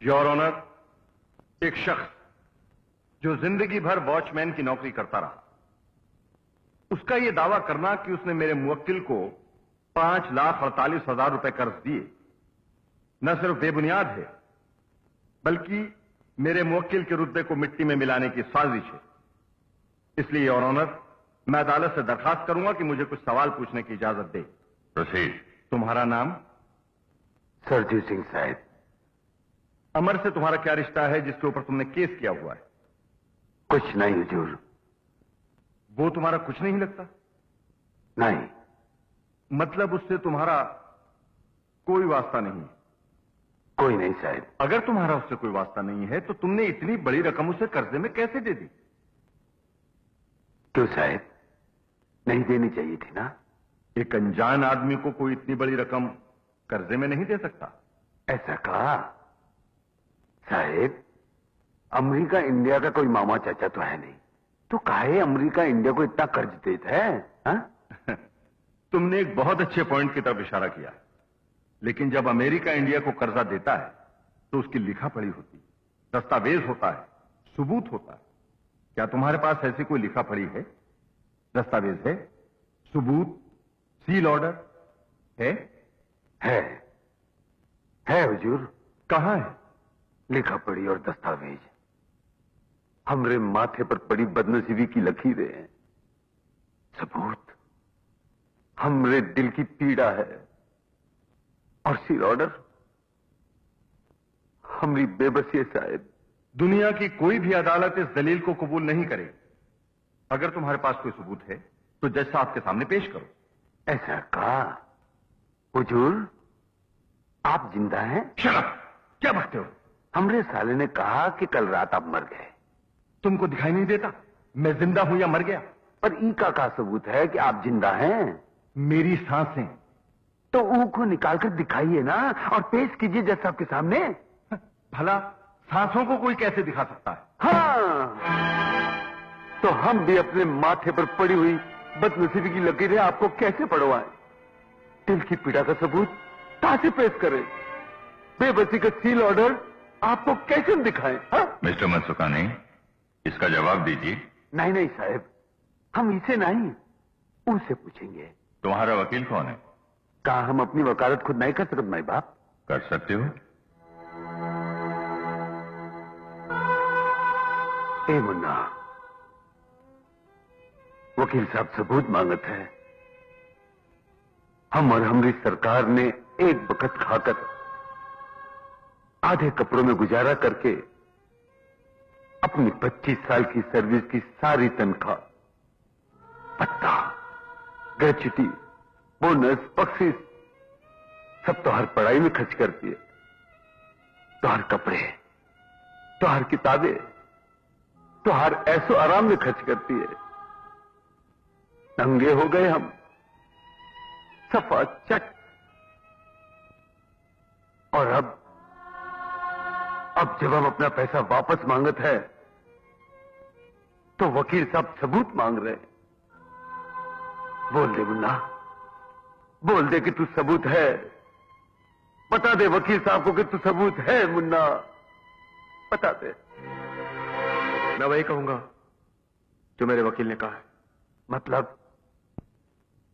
Your honour, एक शख्स जो जिंदगी भर वॉचमैन की नौकरी करता रहा, उसका यह दावा करना कि उसने मेरे मुवक्किल को 5,48,000 रुपए कर्ज दिए न सिर्फ बेबुनियाद है, बल्कि मेरे मुवक्किल के रुतबे को मिट्टी में मिलाने की साजिश है। इसलिए योर ऑनर, मैं अदालत से दरखास्त करूंगा कि मुझे कुछ सवाल पूछने की इजाजत दे। प्रोसीड। तुम्हारा नाम? सरजीत सिंह साहब। अमर से तुम्हारा क्या रिश्ता है जिसके ऊपर तुमने केस किया हुआ है? कुछ नहीं हुजूर। वो तुम्हारा कुछ नहीं लगता? नहीं। मतलब उससे तुम्हारा कोई वास्ता नहीं है? कोई नहीं साहब। अगर तुम्हारा उससे कोई वास्ता नहीं है तो तुमने इतनी बड़ी रकम उसे कर्जे में कैसे दे दी? क्यों साहब, नहीं देनी चाहिए थी ना? एक अनजान आदमी को कोई इतनी बड़ी रकम कर्जे में नहीं दे सकता। ऐसा कहा साहब, अमेरिका इंडिया का कोई मामा चाचा तो है नहीं, तो काहे अमेरिका इंडिया को इतना कर्ज देता है? हा? तुमने एक बहुत अच्छे पॉइंट की तरफ इशारा किया, लेकिन जब अमेरिका इंडिया को कर्जा देता है तो उसकी लिखा पढ़ी होती, दस्तावेज होता है, सबूत होता है। क्या तुम्हारे पास ऐसी कोई लिखा पढ़ी है, दस्तावेज है, सबूत, सील ऑर्डर है? है हुजूर। कहां है लिखा पढ़ी और दस्तावेज? हमरे माथे पर पड़ी बदनसीबी की लकीरें हैं, सबूत हमरे दिल की पीड़ा है, और सील ऑर्डर हमरी बेबसी है साहब। दुनिया की कोई भी अदालत इस दलील को कबूल नहीं करेगी। अगर तुम्हारे पास कोई सबूत है तो जज साहब के सामने पेश करो। ऐसा कहा हुजूर, आप जिंदा हैं? शराब क्या बकते हो? हमरे साले ने कहा कि कल रात आप मर गए। तुमको दिखाई नहीं देता मैं जिंदा हूं या मर गया? पर ई का सबूत है कि आप जिंदा हैं? मेरी सांसें। तो ऊ को निकालकर दिखाइए ना और पेश कीजिए जज साहब के सामने। भला सांसों को कोई कैसे दिखा सकता है? हाँ, तो हम भी अपने माथे पर पड़ी हुई बदनसीबी की लकीरें आपको कैसे पढ़वाएं? दिल की पीड़ा का सबूत कहां से पेश करें? बेबसी का सील ऑर्डर आपको कैसे दिखाएं? मिस्टर मनसुखानी, इसका जवाब दीजिए। नहीं नहीं साहब, हम इसे नहीं उनसे पूछेंगे। तुम्हारा वकील कौन है? कहा हम अपनी वकालत खुद नहीं कर सकते माई बाप? कर सकते हो। ए मुन्ना, वकील साहब सबूत मांगत है। हम और हमारी सरकार ने एक वक्त खाकर आधे कपड़ों में गुजारा करके अपनी 25 साल की सर्विस की सारी तनख्वाह, पत्ता, ग्रेच्युटी, बोनस, बख्शीश सब तो हर पढ़ाई में खर्च कर दिए। तो हर कपड़े, तो हर किताबें, तो हर ऐसो आराम में खर्च करती है। नंगे हो गए हम, सफा चट। और अब जब हम अपना पैसा वापस मांगत है तो वकील साहब सबूत मांग रहे हैं। बोल दे मुन्ना, बोल दे कि तू सबूत है। बता दे वकील साहब को कि तू सबूत है मुन्ना, बता दे। मैं वही कहूंगा जो मेरे वकील ने कहा है। मतलब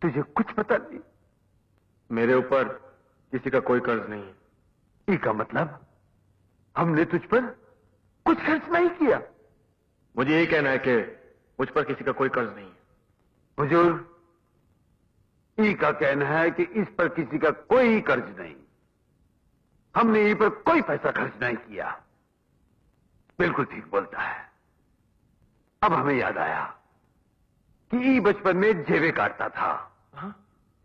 तुझे कुछ पता नहीं? मेरे ऊपर किसी का कोई कर्ज नहीं है। इसका मतलब हमने तुझ पर कुछ खर्च नहीं किया? मुझे यही कहना है कि मुझ पर किसी का कोई कर्ज नहीं है। हुजूर, ई का कहना है कि इस पर किसी का कोई कर्ज नहीं, हमने ई पर कोई पैसा खर्च नहीं किया। बिल्कुल ठीक बोलता है। अब हमें याद आया कि ई बचपन में जेवे काटता था,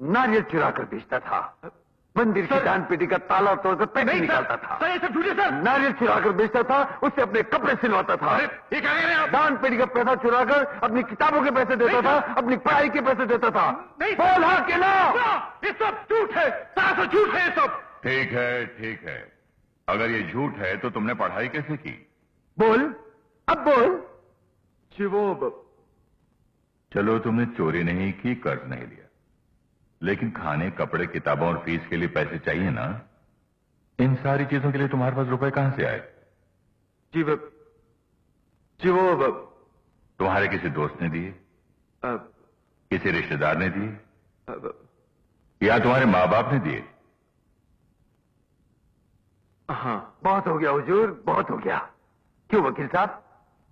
नारियल चुरा कर बेचता था, मंदिर की दान पेटी का ताला तोड़कर पैसे निकालता था, नारियल चुरा कर बेचता था, उससे अपने कपड़े सिलवाता था, दान पेटी का पैसा चुराकर अपनी किताबों के पैसे देता था, अपनी पढ़ाई के पैसे देता था। बोल हाँ कि ना? ये सब झूठ है, सारा झूठ है ये सब। ठीक है, ठीक है। अगर ये झूठ है तो तुमने पढ़ाई कैसे की? बोल, अब बोल। चलो, तुमने चोरी नहीं की, कर्ज नहीं लिया, लेकिन खाने, कपड़े, किताबों और फीस के लिए पैसे चाहिए ना? इन सारी चीजों के लिए तुम्हारे पास रुपए कहां से आए? जी वो तुम्हारे किसी दोस्त ने दिए, किसी रिश्तेदार ने दिए, या तुम्हारे माँ बाप ने दिए? हाँ, बहुत हो गया हुजूर, बहुत हो गया। क्यों वकील साहब,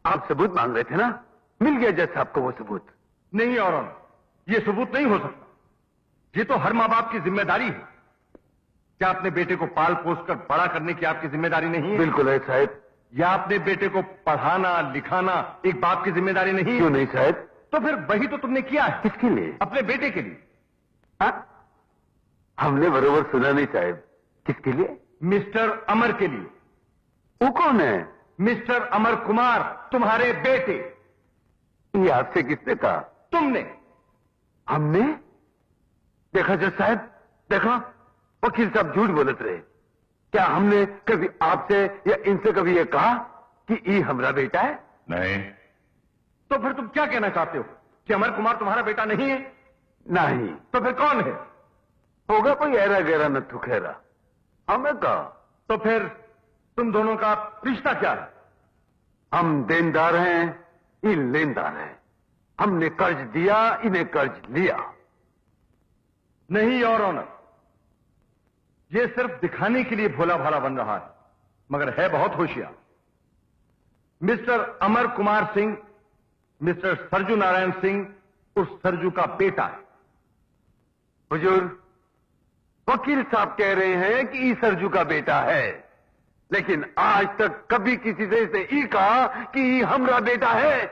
आप सबूत मांग रहे थे ना? मिल गया जज साहब को वो सबूत। नहीं और ये सबूत नहीं हो सकता। ये तो हर मां बाप की जिम्मेदारी है। क्या अपने बेटे को पाल पोस कर बड़ा करने की आपकी जिम्मेदारी नहीं है? बिल्कुल है साहब। या अपने बेटे को पढ़ाना लिखाना एक बाप की जिम्मेदारी नहीं है? क्यों नहीं साहब? तो फिर वही तो तुमने किया है। किसके लिए? अपने बेटे के लिए। हाँ? हमने बरोबर सुना नहीं साहब। किसके लिए? मिस्टर अमर के लिए। वो कौन है? मिस्टर अमर कुमार, तुम्हारे बेटे। ये आपसे किसने कहा? तुमने। हमने? देखा जज साहब, देखा वकील साहब झूठ बोलते रहे। क्या हमने कभी आपसे या इनसे कभी ये कहा कि ये हमारा बेटा है? नहीं। तो फिर तुम क्या कहना चाहते हो कि अमर कुमार तुम्हारा बेटा नहीं है? नहीं। तो फिर कौन है? होगा कोई ऐरा गहरा नथु खैरा। हमें कहा। तो फिर तुम दोनों का रिश्ता क्या है? हम देनदार हैं, ये लेनदार हैं। हमने कर्ज दिया, इन्हें कर्ज लिया। नहीं और ऑनर, ये सिर्फ दिखाने के लिए भोला भाला बन रहा है, मगर है बहुत होशियार। मिस्टर अमर कुमार सिंह मिस्टर सरजू नारायण सिंह उस सरजू का बेटा है। हुजूर, वकील साहब कह रहे हैं कि ई सरजू का बेटा है, लेकिन आज तक कभी किसी से इसे ई कहा कि ई हमरा बेटा है।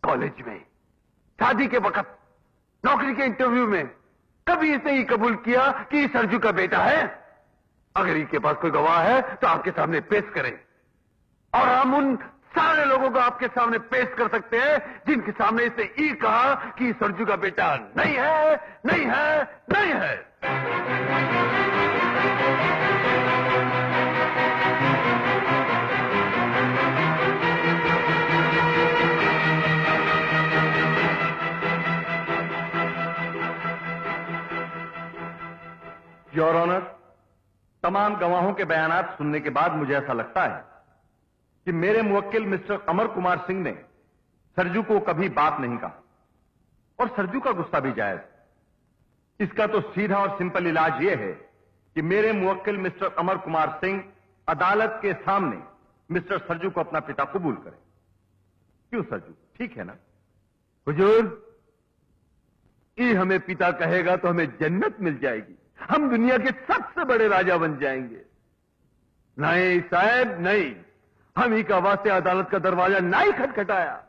कॉलेज में, शादी के वक्त, नौकरी के इंटरव्यू में कभी इसने ही कबूल किया कि ई सरजू का बेटा है। अगर इसके पास कोई गवाह है तो आपके सामने पेश करें, और हम उन सारे लोगों को आपके सामने पेश कर सकते हैं जिनके सामने इसने ई कहा कि सरजू का बेटा नहीं है, नहीं है, नहीं है। योर ऑनर, तमाम गवाहों के बयानात सुनने के बाद मुझे ऐसा लगता है कि मेरे मुवक्किल मिस्टर अमर कुमार सिंह ने सरजू को कभी बात नहीं कहा, और सरजू का गुस्सा भी जायज। इसका तो सीधा और सिंपल इलाज यह है कि मेरे मुवक्किल मिस्टर अमर कुमार सिंह अदालत के सामने मिस्टर सरजू को अपना पिता कबूल करें। क्यों सरजू, ठीक है ना? हुजूर, ये हमें पिता कहेगा तो हमें जन्नत मिल जाएगी, हम दुनिया के सबसे बड़े राजा बन जाएंगे। नहीं साहब, नहीं। हम ही का वास्ते अदालत का दरवाजा नहीं खटखटाया,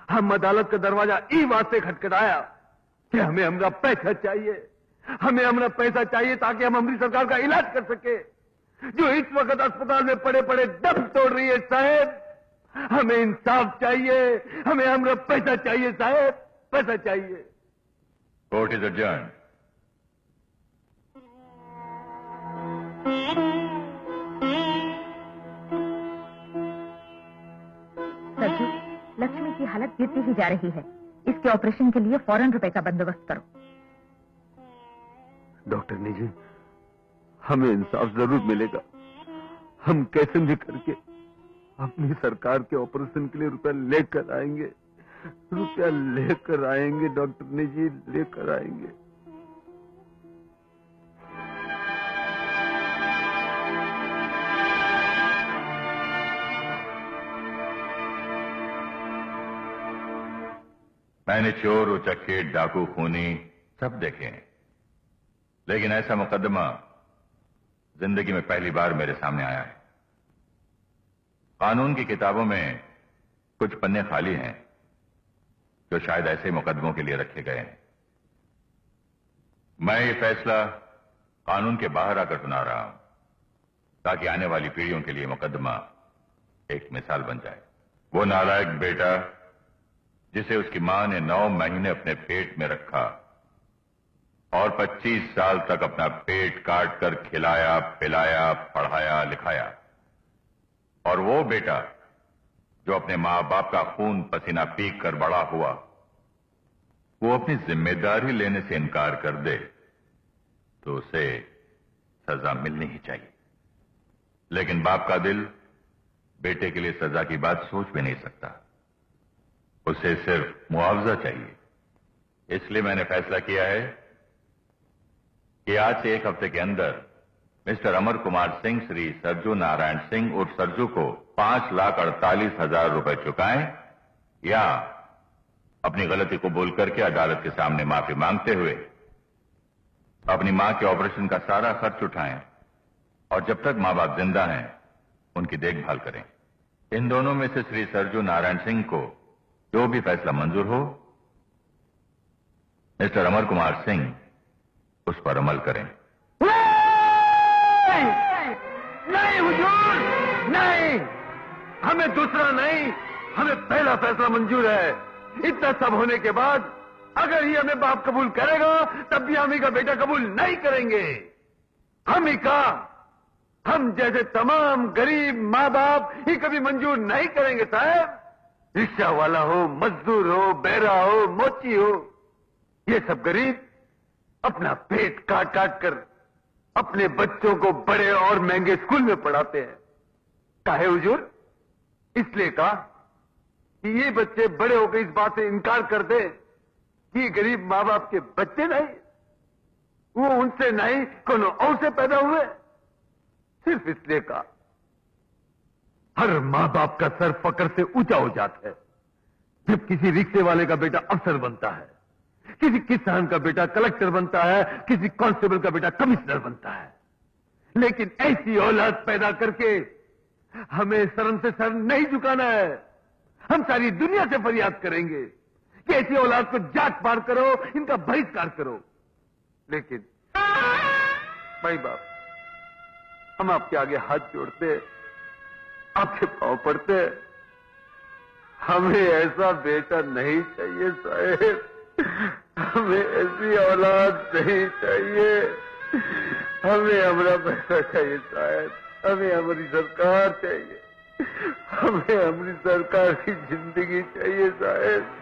हम अदालत का दरवाजा ई वास्ते खटखटाया कि हमें हमारा पैसा चाहिए, हमें हमारा पैसा चाहिए ताकि हम हमारी सरकार का इलाज कर सके, जो इस वक्त अस्पताल में पड़े पड़े दम तोड़ रही है। साहब, हमें इंसाफ चाहिए, हमें हमारा पैसा चाहिए साहब, पैसा चाहिए। Court is adjourned. Sarju, Lakshmi की हालत गिरती ही जा रही है, इसके ऑपरेशन के लिए फौरन रुपए का बंदोबस्त करो। डॉक्टर निजी, हमें इंसाफ जरूर मिलेगा। हम कैसे भी करके अपनी सरकार के ऑपरेशन के लिए रुपया लेकर आएंगे, रुपया लेकर आएंगे डॉक्टर निजी, लेकर आएंगे। मैंने चोर, उचक्के, डाकू, खूनी सब देखे हैं, लेकिन ऐसा मुकदमा जिंदगी में पहली बार मेरे सामने आया है। कानून की किताबों में कुछ पन्ने खाली हैं जो शायद ऐसे मुकदमों के लिए रखे गए हैं। मैं ये फैसला कानून के बाहर आकर सुना रहा हूं ताकि आने वाली पीढ़ियों के लिए मुकदमा एक मिसाल बन जाए। वो नालायक बेटा जिसे उसकी मां ने 9 महीने अपने पेट में रखा और 25 साल तक अपना पेट काट कर खिलाया, पिलाया, पढ़ाया, लिखाया, और वो बेटा जो अपने मां बाप का खून पसीना पीक कर बड़ा हुआ, वो अपनी जिम्मेदारी लेने से इनकार कर दे तो उसे सजा मिलनी ही चाहिए। लेकिन बाप का दिल बेटे के लिए सजा की बात सोच भी नहीं सकता। उसे सिर्फ मुआवजा चाहिए। इसलिए मैंने फैसला किया है कि आज से 1 हफ्ते के अंदर मिस्टर अमर कुमार सिंह श्री सरजू नारायण सिंह उर्फ सरजू को 5,48,000 रुपए चुकाएं या अपनी गलती को बोल करके अदालत के सामने माफी मांगते हुए अपनी मां के ऑपरेशन का सारा खर्च उठाएं और जब तक मां बाप जिंदा हैं उनकी देखभाल करें। इन दोनों में से श्री सरजू नारायण सिंह को जो भी फैसला मंजूर हो, मिस्टर अमर कुमार सिंह उस पर अमल करें। नहीं हुजूर, नहीं, हमें दूसरा नहीं, हमें पहला फैसला मंजूर है। इतना सब होने के बाद अगर ये हमें बाप कबूल करेगा तब भी हम ही का बेटा कबूल नहीं करेंगे। हम ही का, हम जैसे तमाम गरीब माँ बाप ही कभी मंजूर नहीं करेंगे साहब। रिक्शा वाला हो, मजदूर हो, बैरा हो, मोची हो, ये सब गरीब अपना पेट काट काट कर अपने बच्चों को बड़े और महंगे स्कूल में पढ़ाते हैं। काहे हुजूर? इसलिए कहा कि ये बच्चे बड़े होकर इस बात से इनकार कर दे कि ये गरीब माँ बाप के बच्चे नहीं, वो उनसे नहीं कौन और से पैदा हुए। सिर्फ इसलिए कहा। हर माँ बाप का सर फकर से ऊंचा हो जाता है जब किसी रिक्शे वाले का बेटा अफसर बनता है, किसी किसान का बेटा कलेक्टर बनता है, किसी कांस्टेबल का बेटा कमिश्नर बनता है। लेकिन ऐसी औलाद पैदा करके हमें शर्म से सर नहीं झुकाना है। हम सारी दुनिया से फरियाद करेंगे कि ऐसी औलाद को जात पार करो, इनका बहिष्कार करो। लेकिन भाई बाप, हम आपके आगे हाथ जोड़ते, आपके पांव पड़ते, हमें ऐसा बेटा नहीं चाहिए साहेब, हमें ऐसी औलाद नहीं चाहिए। हमें हमारा पैसा चाहिए साहब, हमें हमारी सरकार चाहिए, हमें हमारी सरकार की जिंदगी चाहिए साहब।